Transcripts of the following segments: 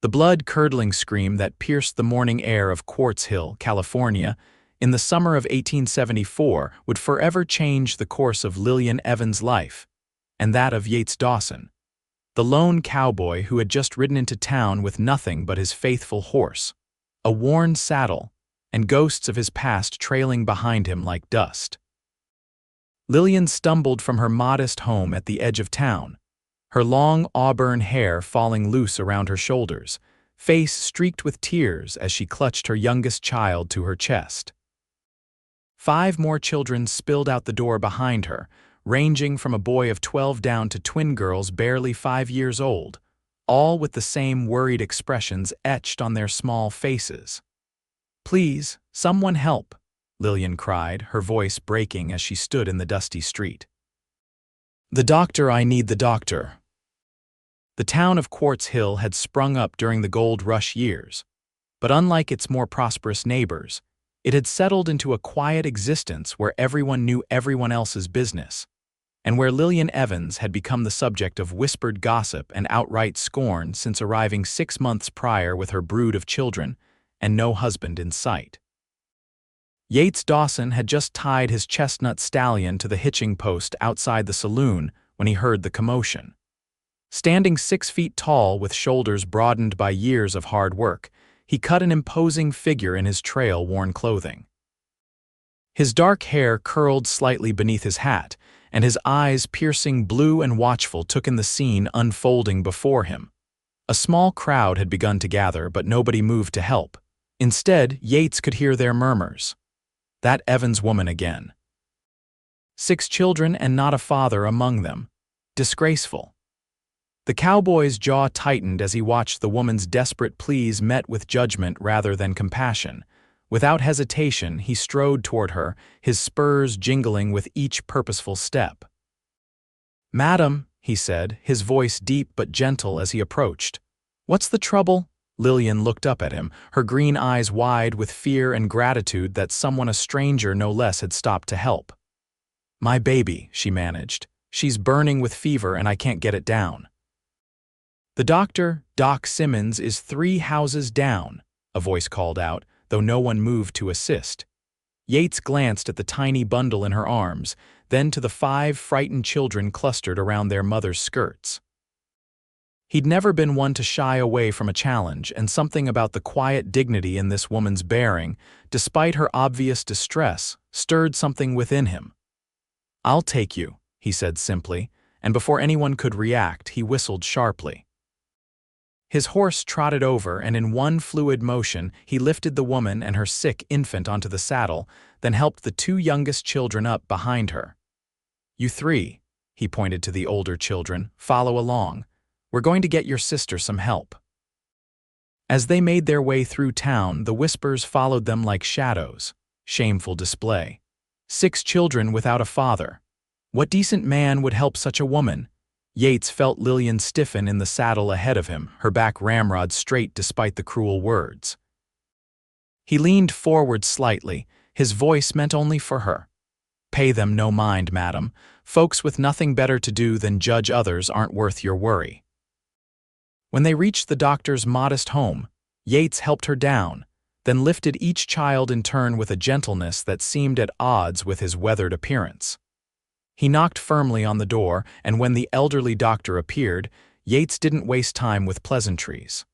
The blood-curdling scream that pierced the morning air of Quartz Hill, California, in the summer of 1874 would forever change the course of Lillian Evans' life, and that of Yates Dawson, the lone cowboy who had just ridden into town with nothing but his faithful horse, a worn saddle, and ghosts of his past trailing behind him like dust. Lillian stumbled from her modest home at the edge of town, her long auburn hair falling loose around her shoulders, face streaked with tears as she clutched her youngest child to her chest. 5 more children spilled out the door behind her, ranging from a boy of 12 down to twin girls barely 5 years old, all with the same worried expressions etched on their small faces. "Please, someone help," Lillian cried, her voice breaking as she stood in the dusty street. "The doctor, I need the doctor." The town of Quartz Hill had sprung up during the gold rush years, but unlike its more prosperous neighbors, it had settled into a quiet existence where everyone knew everyone else's business, and where Lillian Evans had become the subject of whispered gossip and outright scorn since arriving 6 months prior with her brood of children and no husband in sight. Yates Dawson had just tied his chestnut stallion to the hitching post outside the saloon when he heard the commotion. Standing 6 feet tall with shoulders broadened by years of hard work, he cut an imposing figure in his trail-worn clothing. His dark hair curled slightly beneath his hat, and his eyes, piercing blue and watchful, took in the scene unfolding before him. A small crowd had begun to gather, but nobody moved to help. Instead, Yates could hear their murmurs. That Evans woman again. 6 children and not a father among them. Disgraceful. The cowboy's jaw tightened as he watched the woman's desperate pleas met with judgment rather than compassion. Without hesitation, he strode toward her, his spurs jingling with each purposeful step. "Madam," he said, his voice deep but gentle as he approached. "What's the trouble?" Lillian looked up at him, her green eyes wide with fear and gratitude that someone, a stranger no less, had stopped to help. "My baby," she managed. "She's burning with fever and I can't get it down." "The doctor, Doc Simmons, is 3 houses down," a voice called out, though no one moved to assist. Yates glanced at the tiny bundle in her arms, then to the 5 frightened children clustered around their mother's skirts. He'd never been one to shy away from a challenge, and something about the quiet dignity in this woman's bearing, despite her obvious distress, stirred something within him. "I'll take you," he said simply, and before anyone could react, he whistled sharply. His horse trotted over, and in one fluid motion, he lifted the woman and her sick infant onto the saddle, then helped the 2 youngest children up behind her. "You 3, he pointed to the older children, "follow along. We're going to get your sister some help." As they made their way through town, the whispers followed them like shadows. Shameful display. 6 children without a father. What decent man would help such a woman? Yates felt Lillian stiffen in the saddle ahead of him, her back ramrod straight despite the cruel words. He leaned forward slightly, his voice meant only for her. "Pay them no mind, madam. Folks with nothing better to do than judge others aren't worth your worry." When they reached the doctor's modest home, Yates helped her down, then lifted each child in turn with a gentleness that seemed at odds with his weathered appearance. He knocked firmly on the door, and when the elderly doctor appeared, Yates didn't waste time with pleasantries.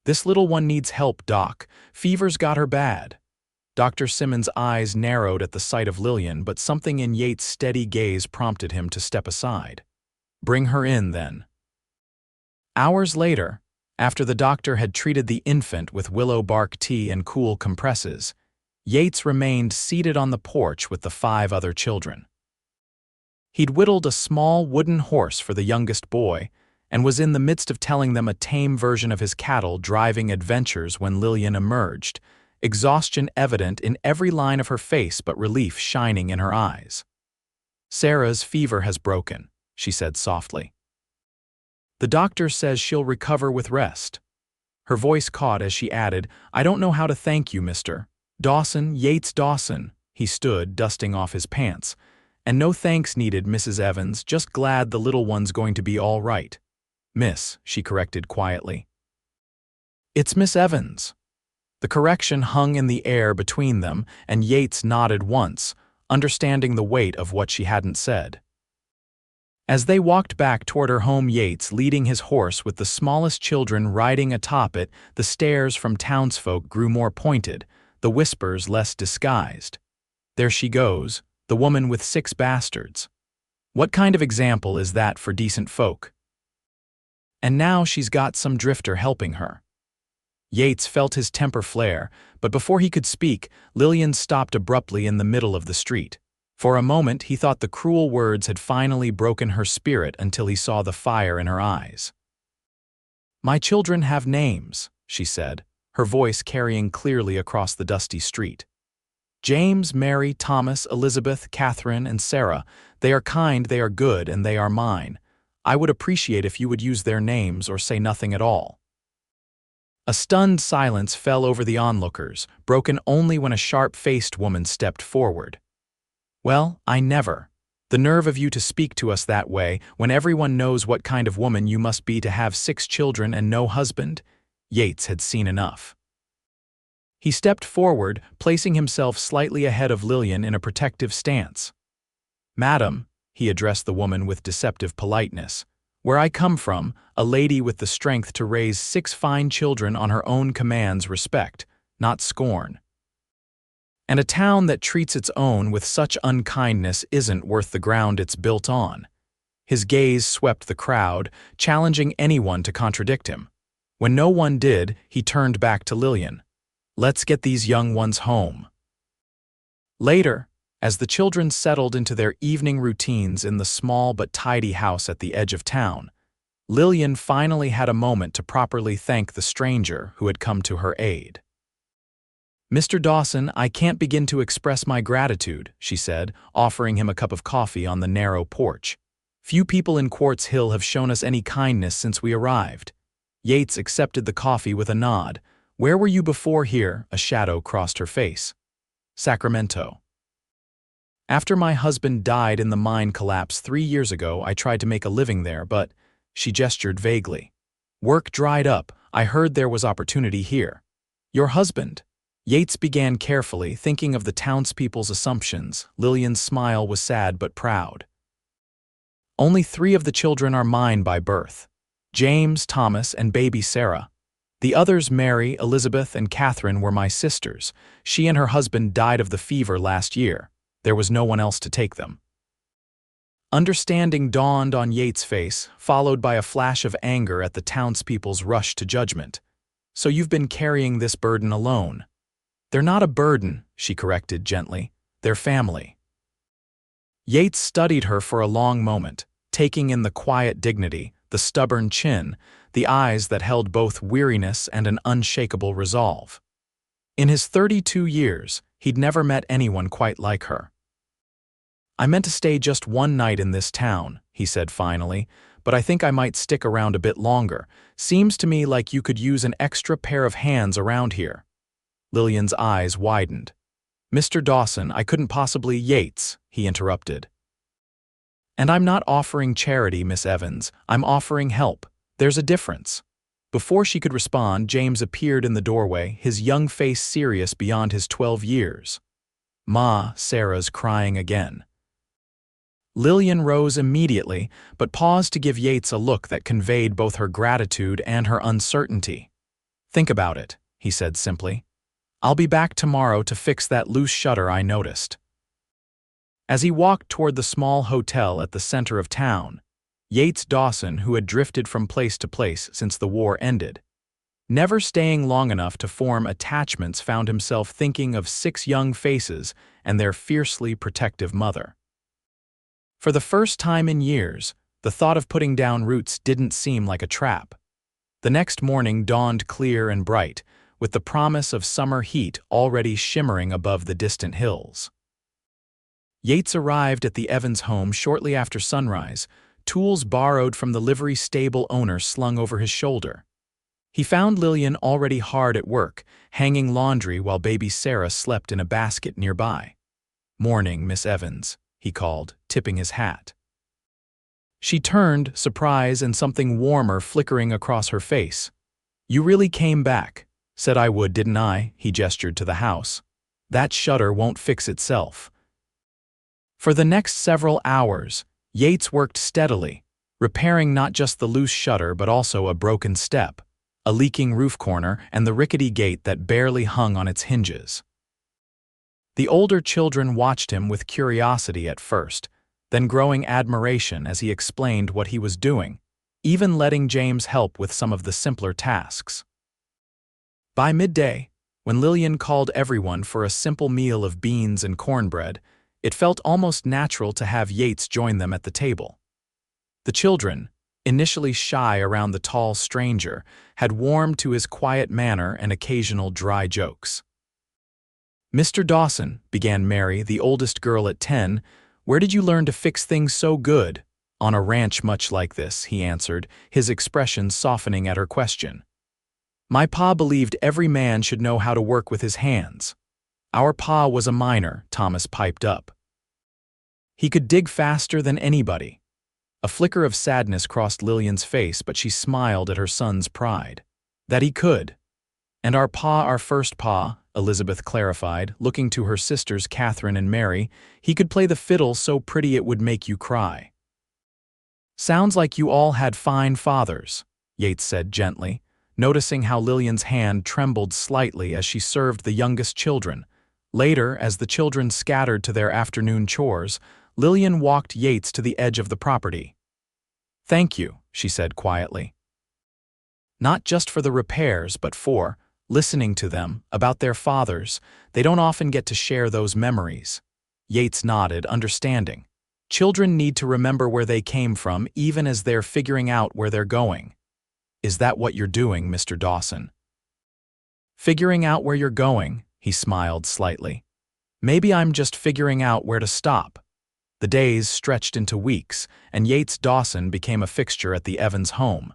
"This little one needs help, Doc. Fever's got her bad." Dr. Simmons' eyes narrowed at the sight of Lillian, but something in Yates' steady gaze prompted him to step aside. "Bring her in, then." Hours later, after the doctor had treated the infant with willow bark tea and cool compresses, Yates remained seated on the porch with the 5 other children. He'd whittled a small wooden horse for the youngest boy and was in the midst of telling them a tame version of his cattle driving adventures when Lillian emerged, exhaustion evident in every line of her face but relief shining in her eyes. "Sarah's fever has broken," she said softly. "The doctor says she'll recover with rest." Her voice caught as she added, "I don't know how to thank you, Mr. Dawson, Yates Dawson." He stood, dusting off his pants. "And no thanks needed, Mrs. Evans, just glad the little one's going to be all right." "Miss," she corrected quietly. "It's Miss Evans." The correction hung in the air between them, and Yates nodded once, understanding the weight of what she hadn't said. As they walked back toward her home, Yates leading his horse with the smallest children riding atop it, the stares from townsfolk grew more pointed, the whispers less disguised. "There she goes, the woman with 6 bastards. What kind of example is that for decent folk? And now she's got some drifter helping her." Yates felt his temper flare, but before he could speak, Lillian stopped abruptly in the middle of the street. For a moment he thought the cruel words had finally broken her spirit until he saw the fire in her eyes. "My children have names," she said, her voice carrying clearly across the dusty street. "James, Mary, Thomas, Elizabeth, Catherine, and Sarah. They are kind, they are good, and they are mine. I would appreciate if you would use their names or say nothing at all." A stunned silence fell over the onlookers, broken only when a sharp-faced woman stepped forward. "Well, I never. The nerve of you to speak to us that way, when everyone knows what kind of woman you must be to have 6 children and no husband." Yates had seen enough. He stepped forward, placing himself slightly ahead of Lillian in a protective stance. "Madam," he addressed the woman with deceptive politeness, "where I come from, a lady with the strength to raise 6 fine children on her own commands respect, not scorn. And a town that treats its own with such unkindness isn't worth the ground it's built on." His gaze swept the crowd, challenging anyone to contradict him. When no one did, he turned back to Lillian. "Let's get these young ones home." Later, as the children settled into their evening routines in the small but tidy house at the edge of town, Lillian finally had a moment to properly thank the stranger who had come to her aid. "Mr. Dawson, I can't begin to express my gratitude," she said, offering him a cup of coffee on the narrow porch. "Few people in Quartz Hill have shown us any kindness since we arrived." Yates accepted the coffee with a nod. "Where were you before here?" A shadow crossed her face. "Sacramento. After my husband died in the mine collapse 3 years ago, I tried to make a living there, but—" she gestured vaguely. "Work dried up. I heard there was opportunity here." "Your husband?" Yates began carefully, thinking of the townspeople's assumptions. Lillian's smile was sad but proud. "Only 3 of the children are mine by birth. James, Thomas, and baby Sarah. The others, Mary, Elizabeth, and Catherine, were my sisters. She and her husband died of the fever last year. There was no one else to take them." Understanding dawned on Yates' face, followed by a flash of anger at the townspeople's rush to judgment. "So you've been carrying this burden alone." "They're not a burden," she corrected gently. "They're family." Yates studied her for a long moment, taking in the quiet dignity, the stubborn chin, the eyes that held both weariness and an unshakable resolve. In his 32 years, he'd never met anyone quite like her. "I meant to stay just 1 night in this town," he said finally, "but I think I might stick around a bit longer. Seems to me like you could use an extra pair of hands around here." Lillian's eyes widened. "Mr. Dawson, I couldn't possibly—" "Yates," he interrupted. "And I'm not offering charity, Miss Evans. I'm offering help. There's a difference." Before she could respond, James appeared in the doorway, his young face serious beyond his 12 years. "Ma," Sarah's crying again. Lillian rose immediately, but paused to give Yates a look that conveyed both her gratitude and her uncertainty. "Think about it," he said simply. "I'll be back tomorrow to fix that loose shutter I noticed." As he walked toward the small hotel at the center of town, Yates Dawson, who had drifted from place to place since the war ended, never staying long enough to form attachments, found himself thinking of 6 young faces and their fiercely protective mother. For the first time in years, the thought of putting down roots didn't seem like a trap. The next morning dawned clear and bright, with the promise of summer heat already shimmering above the distant hills. Yates arrived at the Evans home shortly after sunrise, tools borrowed from the livery stable owner slung over his shoulder. He found Lillian already hard at work, hanging laundry while baby Sarah slept in a basket nearby. "Morning, Miss Evans," he called, tipping his hat. She turned, surprise and something warmer flickering across her face. You really came back. Said I would, didn't I? He gestured to the house. That shutter won't fix itself. For the next several hours, Yates worked steadily, repairing not just the loose shutter but also a broken step, a leaking roof corner, and the rickety gate that barely hung on its hinges. The older children watched him with curiosity at first, then growing admiration as he explained what he was doing, even letting James help with some of the simpler tasks. By midday, when Lillian called everyone for a simple meal of beans and cornbread, it felt almost natural to have Yates join them at the table. The children, initially shy around the tall stranger, had warmed to his quiet manner and occasional dry jokes. "Mr. Dawson," began Mary, the oldest girl at 10, "where did you learn to fix things so good?" "On a ranch much like this," he answered, his expression softening at her question. "My pa believed every man should know how to work with his hands. Our pa was a miner," Thomas piped up. "He could dig faster than anybody." A flicker of sadness crossed Lillian's face, but she smiled at her son's pride. "That he could. And our first pa," Elizabeth clarified, looking to her sisters Catherine and Mary, "he could play the fiddle so pretty it would make you cry." "Sounds like you all had fine fathers," Yates said gently, noticing how Lillian's hand trembled slightly as she served the youngest children. Later, as the children scattered to their afternoon chores, Lillian walked Yates to the edge of the property. "Thank you," she said quietly. "Not just for the repairs, but for listening to them, about their fathers. They don't often get to share those memories." Yates nodded, understanding. Children need to remember where they came from even as they're figuring out where they're going. "Is that what you're doing, Mr. Dawson?" "Figuring out where you're going," he smiled slightly. "Maybe I'm just figuring out where to stop." The days stretched into weeks, and Yates Dawson became a fixture at the Evans home.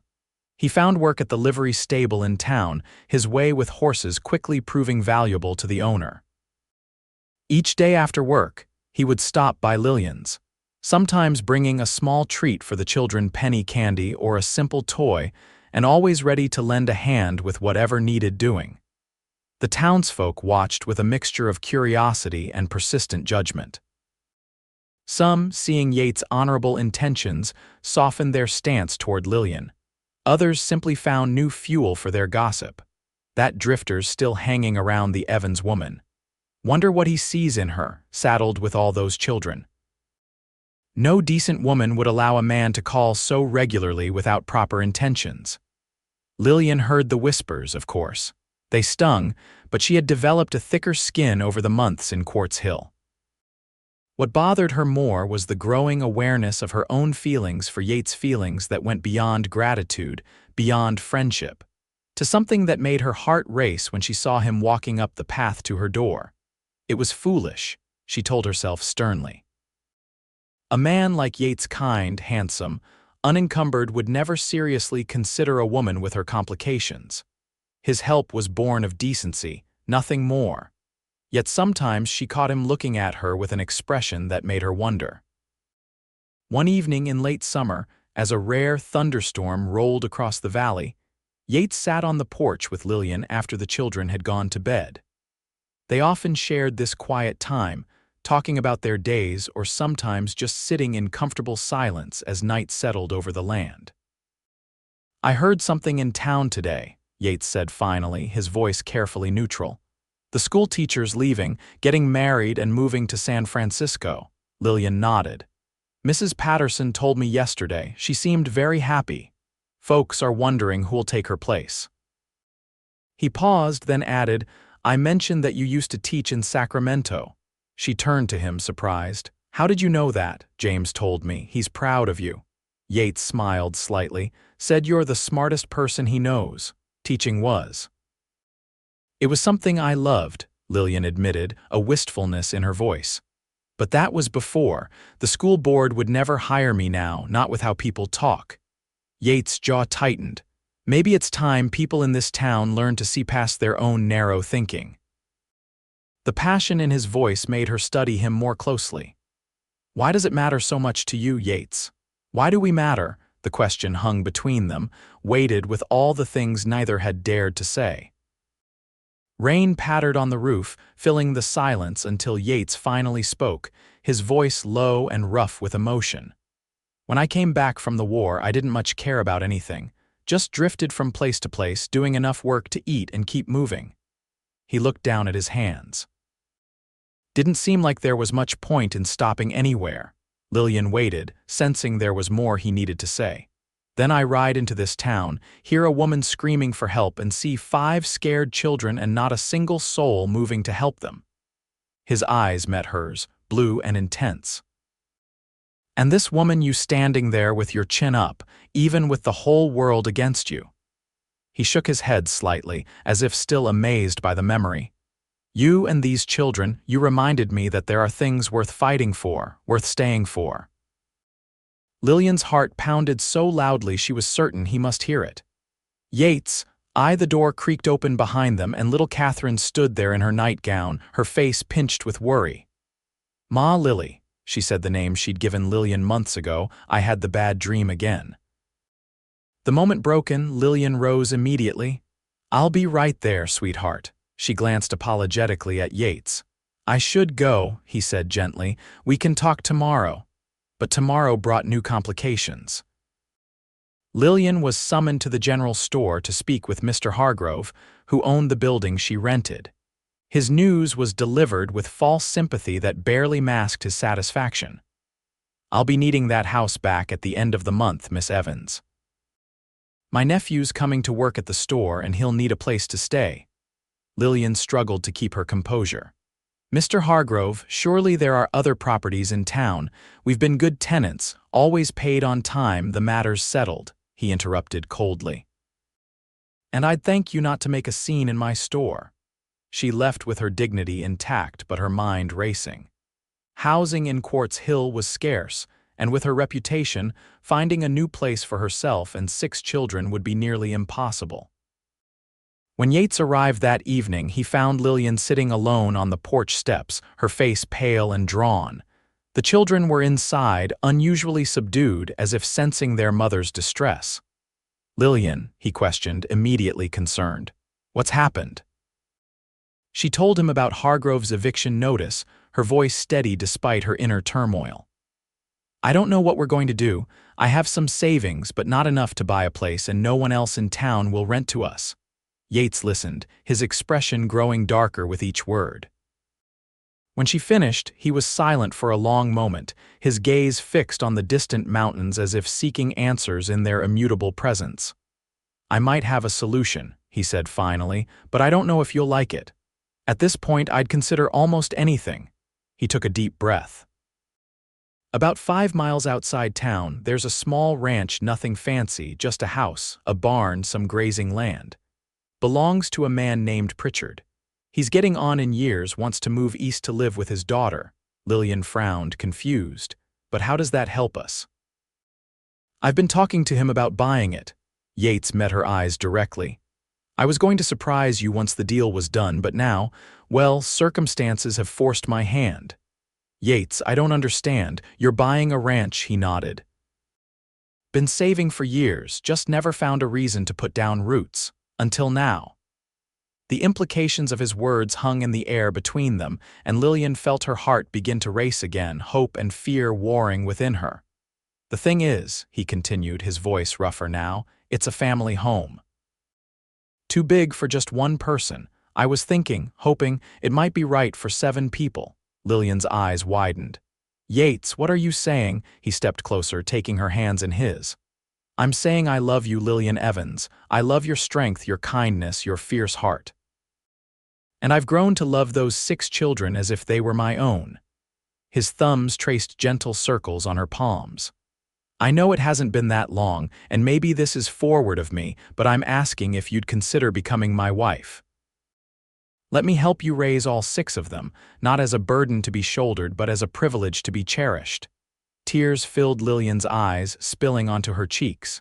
He found work at the livery stable in town, his way with horses quickly proving valuable to the owner. Each day after work, he would stop by Lillian's, sometimes bringing a small treat for the children, penny candy or a simple toy, and always ready to lend a hand with whatever needed doing. The townsfolk watched with a mixture of curiosity and persistent judgment. Some, seeing Yates' honorable intentions, softened their stance toward Lillian. Others simply found new fuel for their gossip. That drifter's still hanging around the Evans woman. Wonder what he sees in her, saddled with all those children. No decent woman would allow a man to call so regularly without proper intentions. Lillian heard the whispers, of course. They stung, but she had developed a thicker skin over the months in Quartz Hill. What bothered her more was the growing awareness of her own feelings for Yates' feelings that went beyond gratitude, beyond friendship, to something that made her heart race when she saw him walking up the path to her door. It was foolish, she told herself sternly. A man like Yates, kind, handsome, unencumbered, would never seriously consider a woman with her complications. His help was born of decency, nothing more. Yet sometimes she caught him looking at her with an expression that made her wonder. One evening in late summer, as a rare thunderstorm rolled across the valley, Yates sat on the porch with Lillian after the children had gone to bed. They often shared this quiet time, talking about their days or sometimes just sitting in comfortable silence as night settled over the land. "I heard something in town today," Yates said finally, his voice carefully neutral. "The school teacher's leaving, getting married and moving to San Francisco." Lillian nodded. "Mrs. Patterson told me yesterday. She seemed very happy. Folks are wondering who'll take her place." He paused, then added, "I mentioned that you used to teach in Sacramento." She turned to him, surprised. "How did you know that?" "James told me. He's proud of you." Yates smiled slightly, said you're the smartest person he knows. Teaching was. "It was something I loved," Lillian admitted, a wistfulness in her voice. "But that was before. The school board would never hire me now, not with how people talk." Yates' jaw tightened. Maybe it's time people in this town learned to see past their own narrow thinking. The passion in his voice made her study him more closely. "Why does it matter so much to you, Yates? Why do we matter?" The question hung between them, weighted with all the things neither had dared to say. Rain pattered on the roof, filling the silence until Yates finally spoke, his voice low and rough with emotion. When I came back from the war, I didn't much care about anything, just drifted from place to place, doing enough work to eat and keep moving. He looked down at his hands. Didn't seem like there was much point in stopping anywhere. Lillian waited, sensing there was more he needed to say. Then I ride into this town, hear a woman screaming for help, and see 5 scared children and not a single soul moving to help them. His eyes met hers, blue and intense. And this woman, you standing there with your chin up, even with the whole world against you. He shook his head slightly, as if still amazed by the memory. You and these children, you reminded me that there are things worth fighting for, worth staying for. Lillian's heart pounded so loudly she was certain he must hear it. Yates, the door creaked open behind them, and little Catherine stood there in her nightgown, her face pinched with worry. Ma Lily, she said the name she'd given Lillian months ago. I had the bad dream again. The moment broken, Lillian rose immediately. I'll be right there, sweetheart. She glanced apologetically at Yates. I should go, he said gently. We can talk tomorrow. But tomorrow brought new complications. Lillian was summoned to the general store to speak with Mr. Hargrove, who owned the building she rented. His news was delivered with false sympathy that barely masked his satisfaction. I'll be needing that house back at the end of the month, Miss Evans. My nephew's coming to work at the store and he'll need a place to stay. Lillian struggled to keep her composure. Mr. Hargrove, surely there are other properties in town. We've been good tenants, always paid on time, the matter's settled, he interrupted coldly. And I'd thank you not to make a scene in my store. She left with her dignity intact but her mind racing. Housing in Quartz Hill was scarce, and with her reputation, finding a new place for herself and 6 children would be nearly impossible. When Yates arrived that evening, he found Lillian sitting alone on the porch steps, her face pale and drawn. The children were inside, unusually subdued, as if sensing their mother's distress. Lillian, he questioned, immediately concerned. What's happened? She told him about Hargrove's eviction notice, her voice steady despite her inner turmoil. I don't know what we're going to do. I have some savings, but not enough to buy a place, and no one else in town will rent to us. Yates listened, his expression growing darker with each word. When she finished, he was silent for a long moment, his gaze fixed on the distant mountains as if seeking answers in their immutable presence. I might have a solution, he said finally, but I don't know if you'll like it. At this point, I'd consider almost anything. He took a deep breath. About 5 miles outside town, there's a small ranch, nothing fancy, just a house, a barn, some grazing land. Belongs to a man named Pritchard. He's getting on in years, wants to move east to live with his daughter. Lillian frowned, confused. But how does that help us? I've been talking to him about buying it. Yates met her eyes directly. I was going to surprise you once the deal was done, but now, well, circumstances have forced my hand. Yates, I don't understand. You're buying a ranch, he nodded. Been saving for years, just never found a reason to put down roots. Until now. The implications of his words hung in the air between them, and Lillian felt her heart begin to race again, hope and fear warring within her. The thing is, he continued, his voice rougher now, it's a family home. Too big for just one person. I was thinking, hoping, it might be right for 7 people. Lillian's eyes widened. Yates, what are you saying? He stepped closer, taking her hands in his. I'm saying I love you, Lillian Evans. I love your strength, your kindness, your fierce heart. And I've grown to love those 6 children as if they were my own. His thumbs traced gentle circles on her palms. I know it hasn't been that long, and maybe this is forward of me, but I'm asking if you'd consider becoming my wife. Let me help you raise all 6 of them, not as a burden to be shouldered, but as a privilege to be cherished. Tears filled Lillian's eyes, spilling onto her cheeks.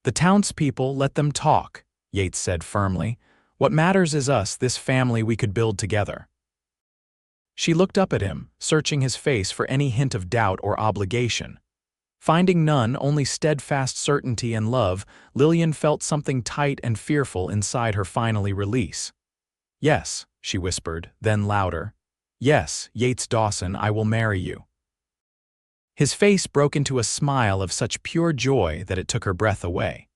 The townspeople, let them talk, Yates said firmly. What matters is us, this family we could build together. She looked up at him, searching his face for any hint of doubt or obligation. Finding none, only steadfast certainty and love, Lillian felt something tight and fearful inside her finally release. "Yes," she whispered, then louder. "Yes, Yates Dawson, I will marry you." His face broke into a smile of such pure joy that it took her breath away.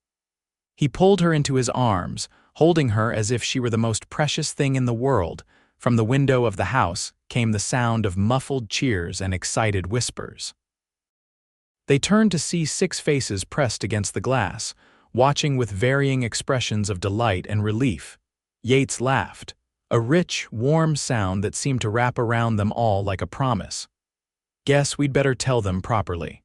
He pulled her into his arms, holding her as if she were the most precious thing in the world. From the window of the house came the sound of muffled cheers and excited whispers. They turned to see 6 faces pressed against the glass, watching with varying expressions of delight and relief. Yates laughed, a rich, warm sound that seemed to wrap around them all like a promise. "Guess we'd better tell them properly."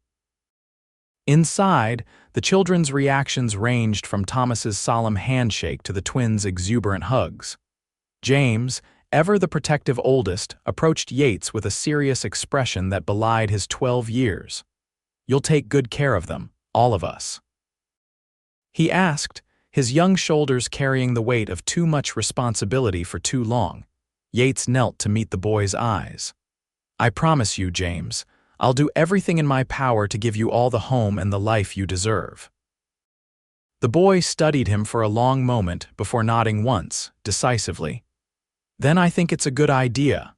Inside, the children's reactions ranged from Thomas's solemn handshake to the twins' exuberant hugs. James, ever the protective oldest, approached Yates with a serious expression that belied his 12 years. "You'll take good care of them, all of us?" he asked, his young shoulders carrying the weight of too much responsibility for too long. Yates knelt to meet the boy's eyes. "I promise you, James, I'll do everything in my power to give you all the home and the life you deserve." The boy studied him for a long moment before nodding once, decisively. "Then I think it's a good idea."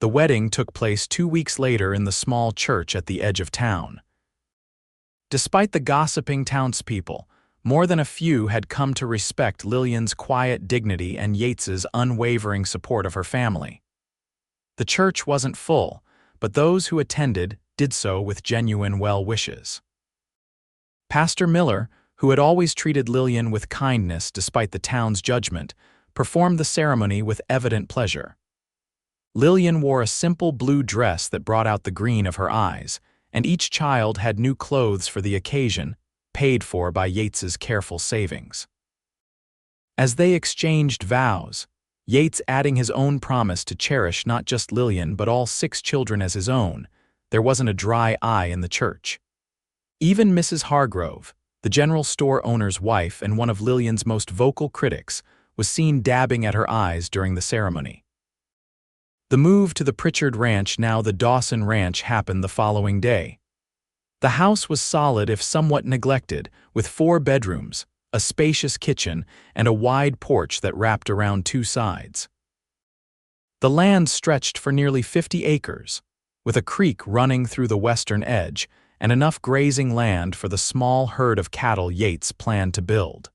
The wedding took place 2 weeks later in the small church at the edge of town. Despite the gossiping townspeople, more than a few had come to respect Lillian's quiet dignity and Yates's unwavering support of her family. The church wasn't full, but those who attended did so with genuine well wishes. Pastor Miller, who had always treated Lillian with kindness despite the town's judgment, performed the ceremony with evident pleasure. Lillian wore a simple blue dress that brought out the green of her eyes, and each child had new clothes for the occasion, paid for by Yates's careful savings. As they exchanged vows, Yates adding his own promise to cherish not just Lillian but all 6 children as his own, there wasn't a dry eye in the church. Even Mrs. Hargrove, the general store owner's wife and one of Lillian's most vocal critics, was seen dabbing at her eyes during the ceremony. The move to the Pritchard Ranch, now the Dawson Ranch, happened the following day. The house was solid if somewhat neglected, with 4 bedrooms, a spacious kitchen, and a wide porch that wrapped around 2 sides. The land stretched for nearly 50 acres, with a creek running through the western edge and enough grazing land for the small herd of cattle Yates planned to build.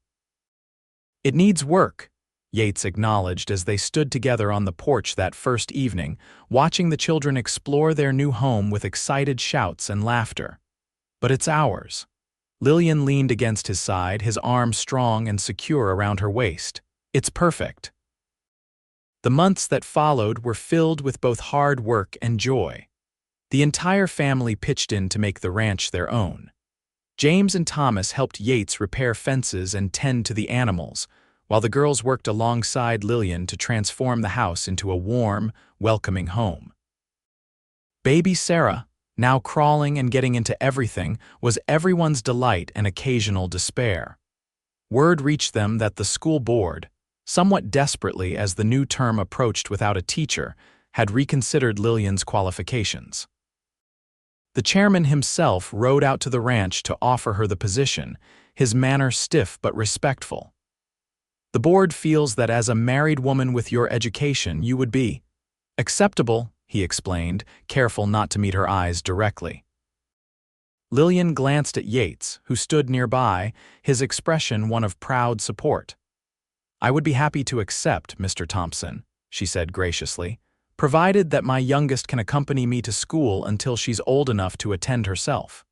"It needs work," Yates acknowledged as they stood together on the porch that first evening, watching the children explore their new home with excited shouts and laughter. "But it's ours." Lillian leaned against his side, his arm strong and secure around her waist. "It's perfect." The months that followed were filled with both hard work and joy. The entire family pitched in to make the ranch their own. James and Thomas helped Yates repair fences and tend to the animals, while the girls worked alongside Lillian to transform the house into a warm, welcoming home. Baby Sarah, now crawling and getting into everything, was everyone's delight and occasional despair. Word reached them that the school board, somewhat desperately as the new term approached without a teacher, had reconsidered Lillian's qualifications. The chairman himself rode out to the ranch to offer her the position, his manner stiff but respectful. "The board feels that as a married woman with your education you would be acceptable," he explained, careful not to meet her eyes directly. Lillian glanced at Yates, who stood nearby, his expression one of proud support. "I would be happy to accept, Mr. Thompson," she said graciously, "provided that my youngest can accompany me to school until she's old enough to attend herself."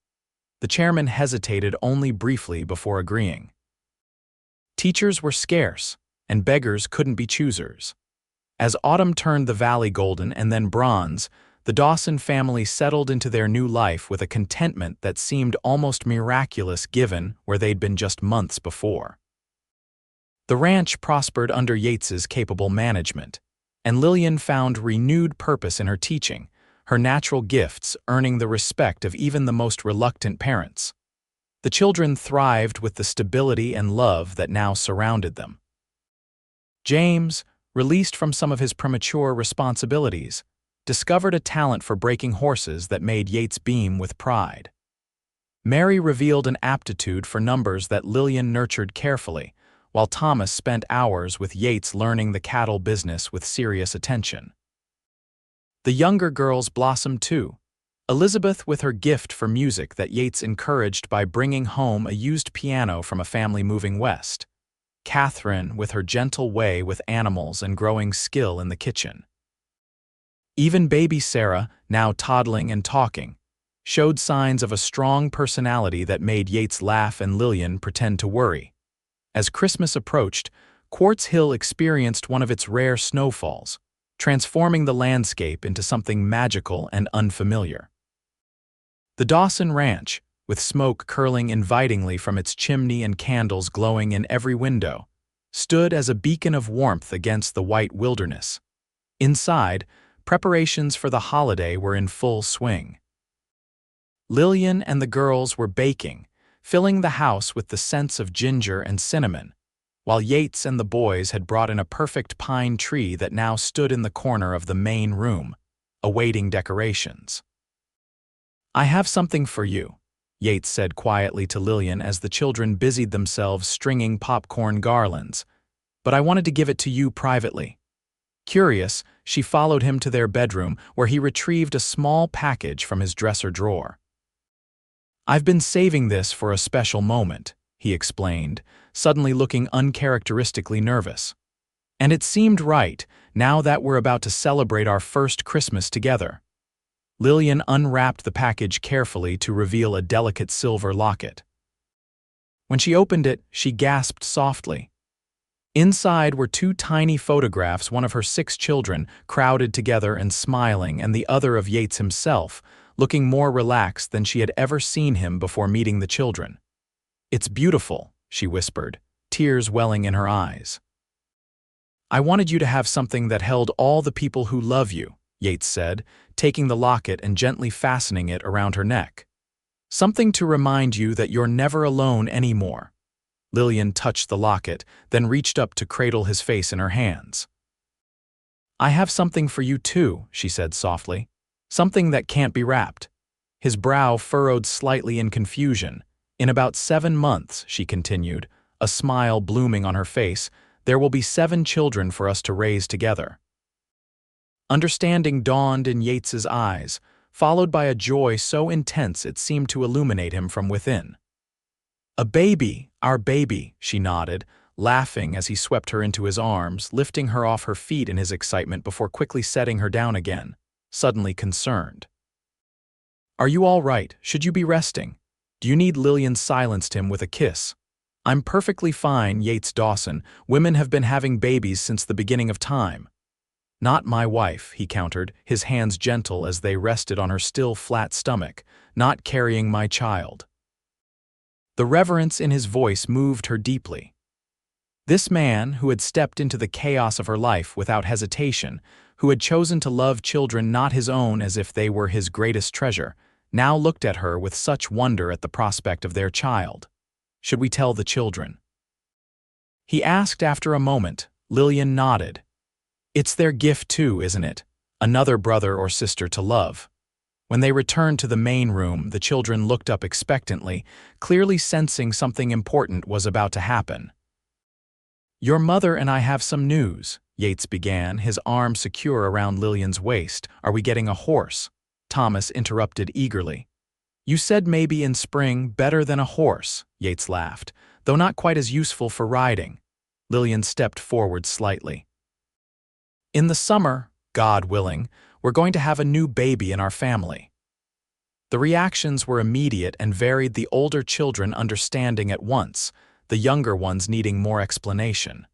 The chairman hesitated only briefly before agreeing. Teachers were scarce, and beggars couldn't be choosers. As autumn turned the valley golden and then bronze, the Dawson family settled into their new life with a contentment that seemed almost miraculous given where they'd been just months before. The ranch prospered under Yates's capable management, and Lillian found renewed purpose in her teaching, her natural gifts earning the respect of even the most reluctant parents. The children thrived with the stability and love that now surrounded them. James, released from some of his premature responsibilities, discovered a talent for breaking horses that made Yates beam with pride. Mary revealed an aptitude for numbers that Lillian nurtured carefully, while Thomas spent hours with Yates learning the cattle business with serious attention. The younger girls blossomed too. Elizabeth with her gift for music that Yates encouraged by bringing home a used piano from a family moving west. Catherine with her gentle way with animals and growing skill in the kitchen. Even baby Sarah, now toddling and talking, showed signs of a strong personality that made Yates laugh and Lillian pretend to worry. As Christmas approached, Quartz Hill experienced one of its rare snowfalls, transforming the landscape into something magical and unfamiliar. The Dawson Ranch, with smoke curling invitingly from its chimney and candles glowing in every window, stood as a beacon of warmth against the white wilderness. Inside, preparations for the holiday were in full swing. Lillian and the girls were baking, filling the house with the scents of ginger and cinnamon, while Yates and the boys had brought in a perfect pine tree that now stood in the corner of the main room, awaiting decorations. "I have something for you," Yates said quietly to Lillian as the children busied themselves stringing popcorn garlands, "but I wanted to give it to you privately." Curious, she followed him to their bedroom where he retrieved a small package from his dresser drawer. "I've been saving this for a special moment," he explained, suddenly looking uncharacteristically nervous. "And it seemed right, now that we're about to celebrate our first Christmas together." Lillian unwrapped the package carefully to reveal a delicate silver locket. When she opened it, she gasped softly. Inside were two tiny photographs, one of her 6 children, crowded together and smiling, and the other of Yates himself, looking more relaxed than she had ever seen him before meeting the children. "It's beautiful," she whispered, tears welling in her eyes. "I wanted you to have something that held all the people who love you," Yates said, taking the locket and gently fastening it around her neck. "Something to remind you that you're never alone anymore." Lillian touched the locket, then reached up to cradle his face in her hands. "I have something for you too," she said softly. "Something that can't be wrapped." His brow furrowed slightly in confusion. "In about 7 months," she continued, a smile blooming on her face, "there will be 7 children for us to raise together." Understanding dawned in Yates's eyes, followed by a joy so intense it seemed to illuminate him from within. "A baby, our baby," she nodded, laughing as he swept her into his arms, lifting her off her feet in his excitement before quickly setting her down again, suddenly concerned. "Are you all right? Should you be resting? Do you need?" Lillian silenced him with a kiss. "I'm perfectly fine, Yates Dawson. Women have been having babies since the beginning of time." "Not my wife," he countered, his hands gentle as they rested on her still flat stomach. "Not carrying my child." The reverence in his voice moved her deeply. This man, who had stepped into the chaos of her life without hesitation, who had chosen to love children not his own as if they were his greatest treasure, now looked at her with such wonder at the prospect of their child. "Should we tell the children?" he asked after a moment. Lillian nodded. "It's their gift too, isn't it? Another brother or sister to love." When they returned to the main room, the children looked up expectantly, clearly sensing something important was about to happen. "Your mother and I have some news," Yates began, his arm secure around Lillian's waist. "Are we getting a horse?" Thomas interrupted eagerly. "You said maybe in spring, better than a horse," Yates laughed, "though not quite as useful for riding." Lillian stepped forward slightly. "In the summer, God willing, we're going to have a new baby in our family." The reactions were immediate and varied, the older children understanding at once, the younger ones needing more explanation.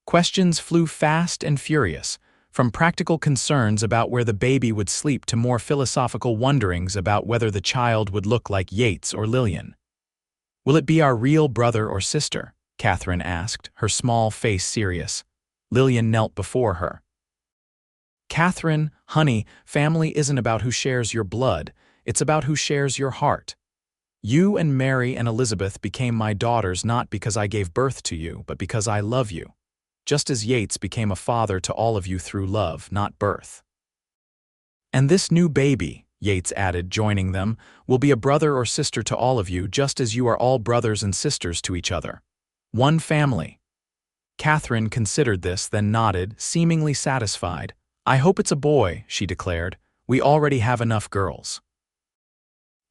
Questions flew fast and furious, from practical concerns about where the baby would sleep to more philosophical wonderings about whether the child would look like Yates or Lillian. "Will it be our real brother or sister?" Catherine asked, her small face serious. Lillian knelt before her. "Catherine, honey, family isn't about who shares your blood, it's about who shares your heart. You and Mary and Elizabeth became my daughters not because I gave birth to you, but because I love you. Just as Yates became a father to all of you through love, not birth. And this new baby," Yates added, joining them, will be a brother or sister to all of you, just as you are all brothers and sisters to each other. One family. Catherine considered this, then nodded, seemingly satisfied. I hope it's a boy, she declared. We already have enough girls.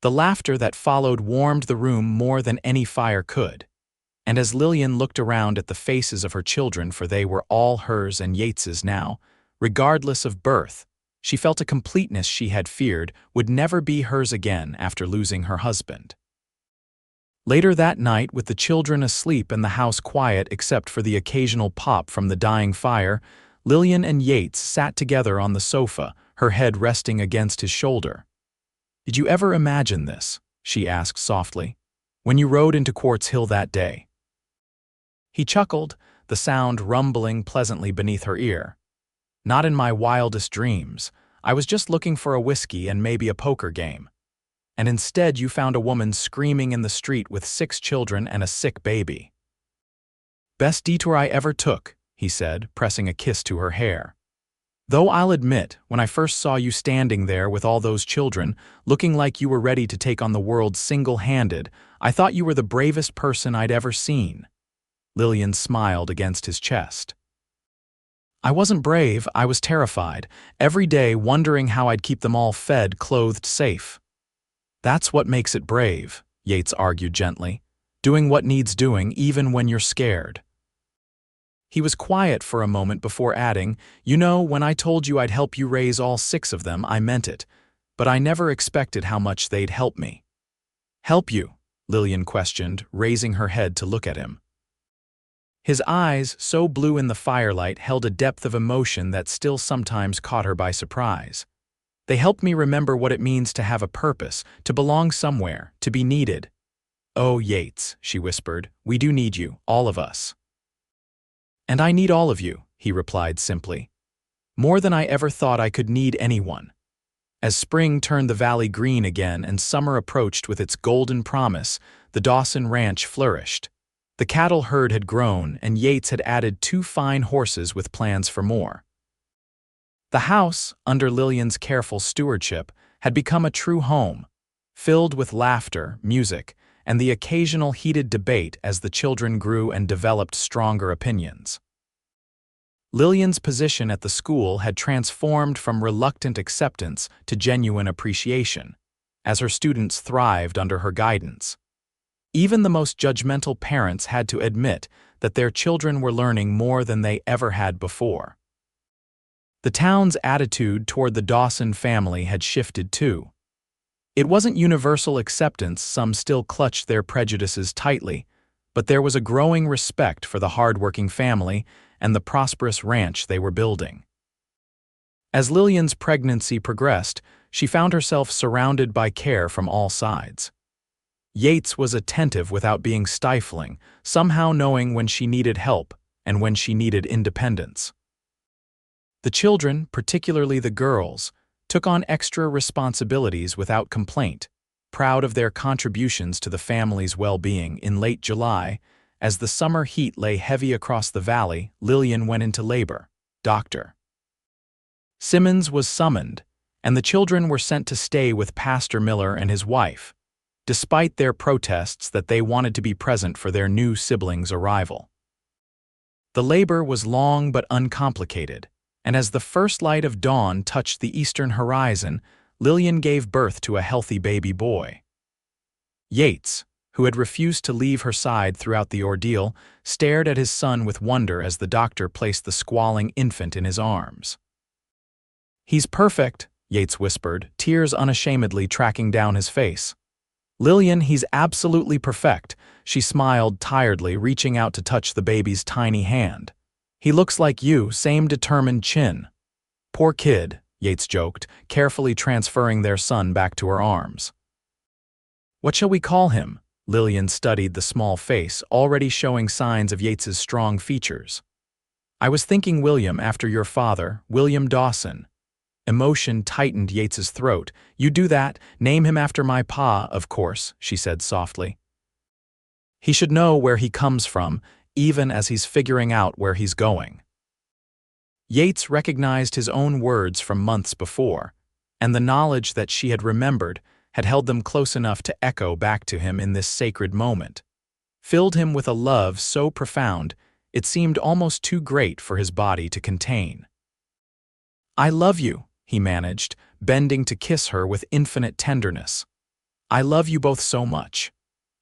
The laughter that followed warmed the room more than any fire could. And as Lillian looked around at the faces of her children, for they were all hers and Yates's now, regardless of birth, she felt a completeness she had feared would never be hers again after losing her husband. Later that night, with the children asleep and the house quiet except for the occasional pop from the dying fire, Lillian and Yates sat together on the sofa, her head resting against his shoulder. Did you ever imagine this? She asked softly, when you rode into Quartz Hill that day. He chuckled, the sound rumbling pleasantly beneath her ear. Not in my wildest dreams. I was just looking for a whiskey and maybe a poker game. And instead you found a woman screaming in the street with 6 children and a sick baby. Best detour I ever took, he said, pressing a kiss to her hair. Though I'll admit, when I first saw you standing there with all those children, looking like you were ready to take on the world single-handed, I thought you were the bravest person I'd ever seen. Lillian smiled against his chest. I wasn't brave, I was terrified, every day wondering how I'd keep them all fed, clothed, safe. That's what makes it brave, Yates argued gently, doing what needs doing even when you're scared. He was quiet for a moment before adding, you know, when I told you I'd help you raise all 6 of them, I meant it, but I never expected how much they'd help me. Help you? Lillian questioned, raising her head to look at him. His eyes, so blue in the firelight, held a depth of emotion that still sometimes caught her by surprise. They helped me remember what it means to have a purpose, to belong somewhere, to be needed. Oh, Yates, she whispered, we do need you, all of us. And I need all of you, he replied simply. More than I ever thought I could need anyone. As spring turned the valley green again and summer approached with its golden promise, the Dawson ranch flourished. The cattle herd had grown, and Yates had added 2 fine horses with plans for more. The house, under Lillian's careful stewardship, had become a true home, filled with laughter, music, and the occasional heated debate as the children grew and developed stronger opinions. Lillian's position at the school had transformed from reluctant acceptance to genuine appreciation, as her students thrived under her guidance. Even the most judgmental parents had to admit that their children were learning more than they ever had before. The town's attitude toward the Dawson family had shifted too. It wasn't universal acceptance, some still clutched their prejudices tightly, but there was a growing respect for the hard-working family and the prosperous ranch they were building. As Lillian's pregnancy progressed, she found herself surrounded by care from all sides. Yates was attentive without being stifling, somehow knowing when she needed help and when she needed independence. The children, particularly the girls, took on extra responsibilities without complaint, proud of their contributions to the family's well-being. In late July, as the summer heat lay heavy across the valley, Lillian went into labor. Dr. Simmons was summoned, and the children were sent to stay with Pastor Miller and his wife, despite their protests that they wanted to be present for their new siblings' arrival. The labor was long but uncomplicated, and as the first light of dawn touched the eastern horizon, Lillian gave birth to a healthy baby boy. Yates, who had refused to leave her side throughout the ordeal, stared at his son with wonder as the doctor placed the squalling infant in his arms. He's perfect, Yates whispered, tears unashamedly tracking down his face. Lillian, he's absolutely perfect, she smiled tiredly, reaching out to touch the baby's tiny hand. He looks like you, same determined chin. Poor kid, Yates joked, carefully transferring their son back to her arms. What shall we call him? Lillian studied the small face, already showing signs of Yates's strong features. I was thinking William, after your father, William Dawson. Emotion tightened Yates's throat. You do that, name him after my pa, of course, she said softly. He should know where he comes from, even as he's figuring out where he's going. Yates recognized his own words from months before, and the knowledge that she had remembered had held them close enough to echo back to him in this sacred moment, filled him with a love so profound it seemed almost too great for his body to contain. "I love you," he managed, bending to kiss her with infinite tenderness. "I love you both so much."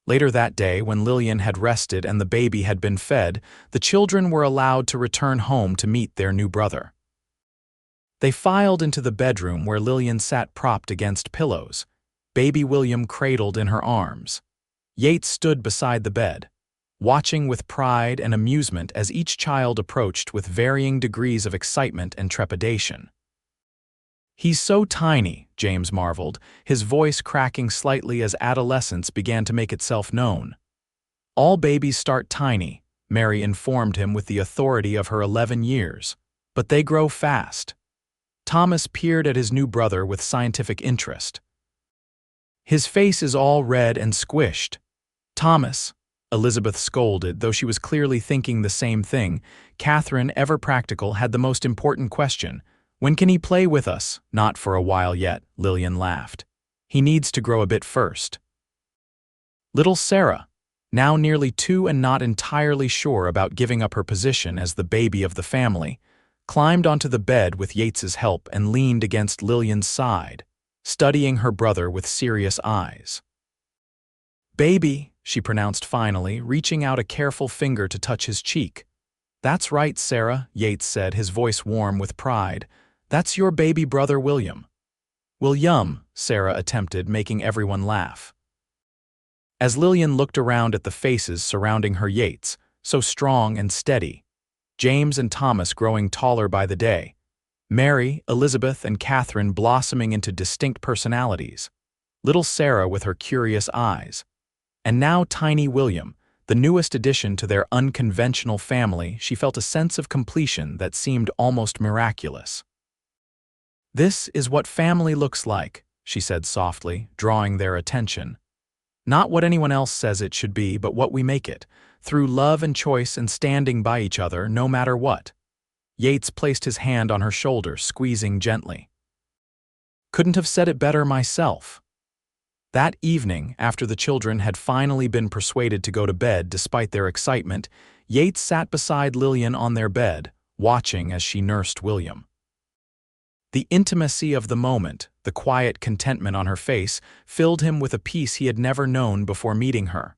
Later that day, when Lillian had rested and the baby had been fed, the children were allowed to return home to meet their new brother. They filed into the bedroom where Lillian sat propped against pillows, baby William cradled in her arms. Yates stood beside the bed, watching with pride and amusement as each child approached with varying degrees of excitement and trepidation. "He's so tiny," James marveled, his voice cracking slightly as adolescence began to make itself known. "All babies start tiny," Mary informed him with the authority of her 11 years, "but they grow fast." Thomas peered at his new brother with scientific interest. "His face is all red and squished." "Thomas," Elizabeth scolded, though she was clearly thinking the same thing. Catherine, ever practical, had the most important question. "When can he play with us?" "Not for a while yet," Lillian laughed. "He needs to grow a bit first." Little Sarah, now nearly 2 and not entirely sure about giving up her position as the baby of the family, climbed onto the bed with Yates's help and leaned against Lillian's side, studying her brother with serious eyes. "Baby," she pronounced finally, reaching out a careful finger to touch his cheek. "That's right, Sarah," Yates said, his voice warm with pride. "That's your baby brother, William." "William," Sarah attempted, making everyone laugh. As Lillian looked around at the faces surrounding her Yates, so strong and steady, James and Thomas growing taller by the day, Mary, Elizabeth, and Catherine blossoming into distinct personalities, little Sarah with her curious eyes, and now tiny William, the newest addition to their unconventional family, she felt a sense of completion that seemed almost miraculous. "This is what family looks like," she said softly, drawing their attention. "Not what anyone else says it should be, but what we make it, through love and choice and standing by each other no matter what." Yates placed his hand on her shoulder, squeezing gently. "Couldn't have said it better myself." That evening, after the children had finally been persuaded to go to bed despite their excitement, Yates sat beside Lillian on their bed, watching as she nursed William. The intimacy of the moment, the quiet contentment on her face, filled him with a peace he had never known before meeting her.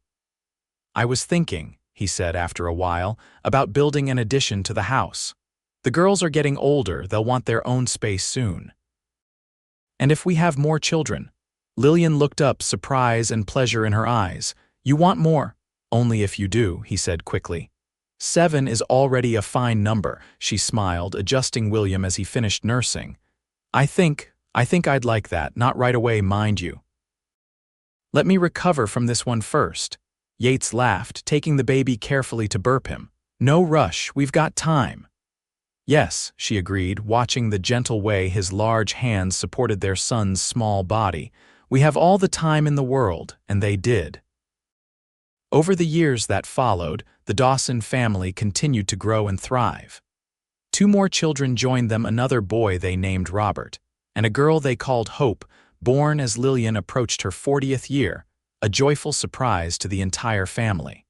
"I was thinking," he said after a while, "about building an addition to the house. The girls are getting older, they'll want their own space soon. And if we have more children..." Lillian looked up, surprise and pleasure in her eyes. "You want more?" "Only if you do," he said quickly. 7 is already a fine number," she smiled, adjusting William as he finished nursing. I think I'd like that, not right away, mind you. Let me recover from this one first." Yates laughed, taking the baby carefully to burp him. "No rush, we've got time." "Yes," she agreed, watching the gentle way his large hands supported their son's small body. "We have all the time in the world," and they did. Over the years that followed, the Dawson family continued to grow and thrive. 2 more children joined them, another boy they named Robert, and a girl they called Hope, born as Lillian approached her 40th year, a joyful surprise to the entire family.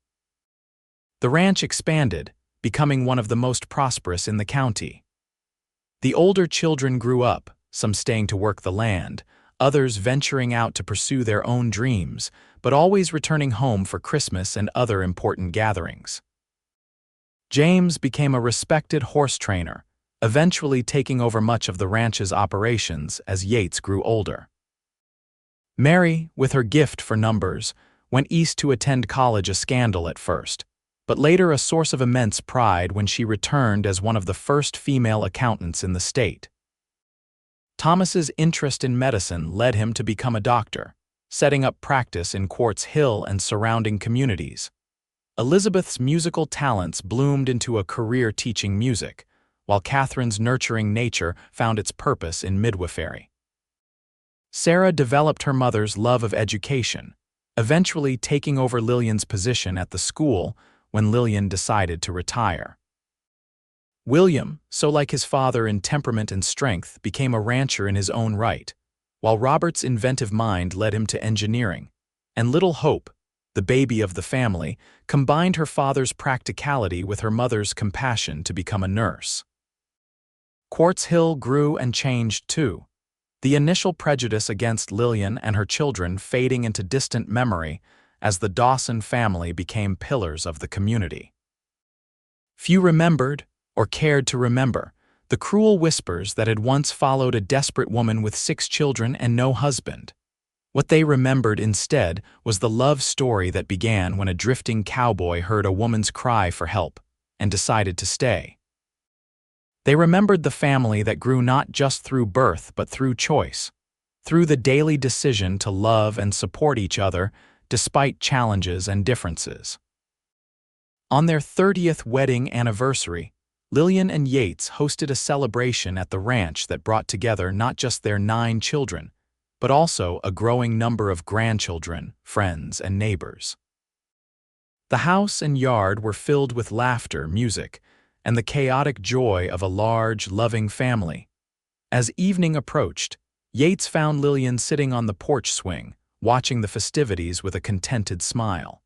The ranch expanded, becoming one of the most prosperous in the county. The older children grew up, some staying to work the land, others venturing out to pursue their own dreams, but always returning home for Christmas and other important gatherings. James became a respected horse trainer, eventually taking over much of the ranch's operations as Yates grew older. Mary, with her gift for numbers, went east to attend college, a scandal at first, but later a source of immense pride when she returned as one of the first female accountants in the state. Thomas's interest in medicine led him to become a doctor, setting up practice in Quartz Hill and surrounding communities. Elizabeth's musical talents bloomed into a career teaching music, while Catherine's nurturing nature found its purpose in midwifery. Sarah developed her mother's love of education, eventually taking over Lillian's position at the school when Lillian decided to retire. William, so like his father in temperament and strength, became a rancher in his own right, while Robert's inventive mind led him to engineering. And little Hope, the baby of the family, combined her father's practicality with her mother's compassion to become a nurse. Quartz Hill grew and changed too, the initial prejudice against Lillian and her children fading into distant memory as the Dawson family became pillars of the community. Few remembered, or cared to remember, the cruel whispers that had once followed a desperate woman with 6 children and no husband. What they remembered instead was the love story that began when a drifting cowboy heard a woman's cry for help and decided to stay. They remembered the family that grew not just through birth but through choice, through the daily decision to love and support each other despite challenges and differences. On their 30th wedding anniversary, Lillian and Yates hosted a celebration at the ranch that brought together not just their 9 children, but also a growing number of grandchildren, friends, and neighbors. The house and yard were filled with laughter, music, and the chaotic joy of a large, loving family. As evening approached, Yates found Lillian sitting on the porch swing, watching the festivities with a contented smile.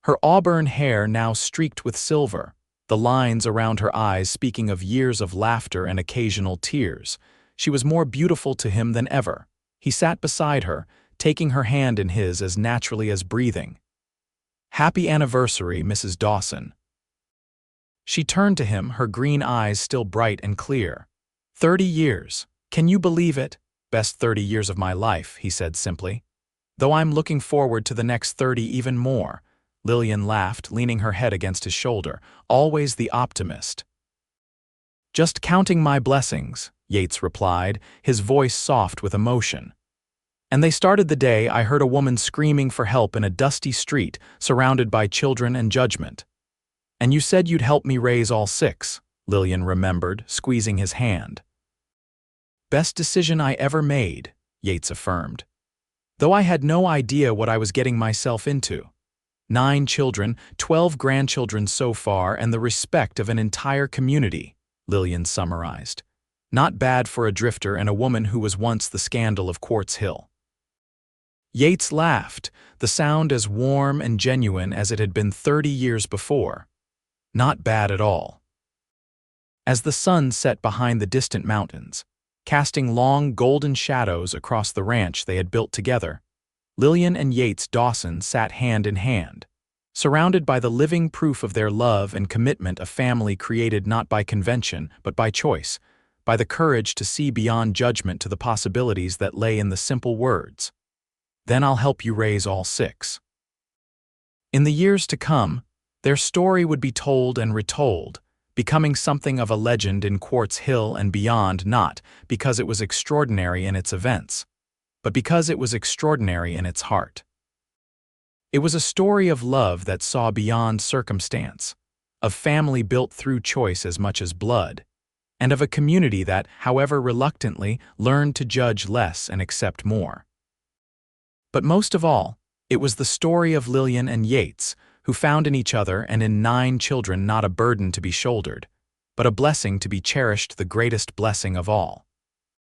Her auburn hair now streaked with silver, the lines around her eyes speaking of years of laughter and occasional tears. She was more beautiful to him than ever. He sat beside her, taking her hand in his as naturally as breathing. "Happy anniversary, Mrs. Dawson." She turned to him, her green eyes still bright and clear. 30 years. Can you believe it? Best 30 years of my life, he said simply. Though I'm looking forward to the next 30 even more. Lillian laughed, leaning her head against his shoulder, always the optimist. Just counting my blessings, Yates replied, his voice soft with emotion. And they started the day. I heard a woman screaming for help in a dusty street, surrounded by children and judgment. And you said you'd help me raise all 6, Lillian remembered, squeezing his hand. Best decision I ever made, Yates affirmed. Though I had no idea what I was getting myself into. 9 children, 12 grandchildren so far, and the respect of an entire community, Lillian summarized. Not bad for a drifter and a woman who was once the scandal of Quartz Hill. Yates laughed, the sound as warm and genuine as it had been 30 years before. Not bad at all. As the sun set behind the distant mountains, casting long golden shadows across the ranch they had built together, Lillian and Yates Dawson sat hand in hand, surrounded by the living proof of their love and commitment, a family created not by convention but by choice, by the courage to see beyond judgment to the possibilities that lay in the simple words, "Then I'll help you raise all 6." In the years to come, their story would be told and retold, becoming something of a legend in Quartz Hill and beyond, not because it was extraordinary in its events, but because it was extraordinary in its heart. It was a story of love that saw beyond circumstance, of family built through choice as much as blood, and of a community that, however reluctantly, learned to judge less and accept more. But most of all, it was the story of Lillian and Yates, who found in each other and in 9 children not a burden to be shouldered, but a blessing to be cherished, the greatest blessing of all.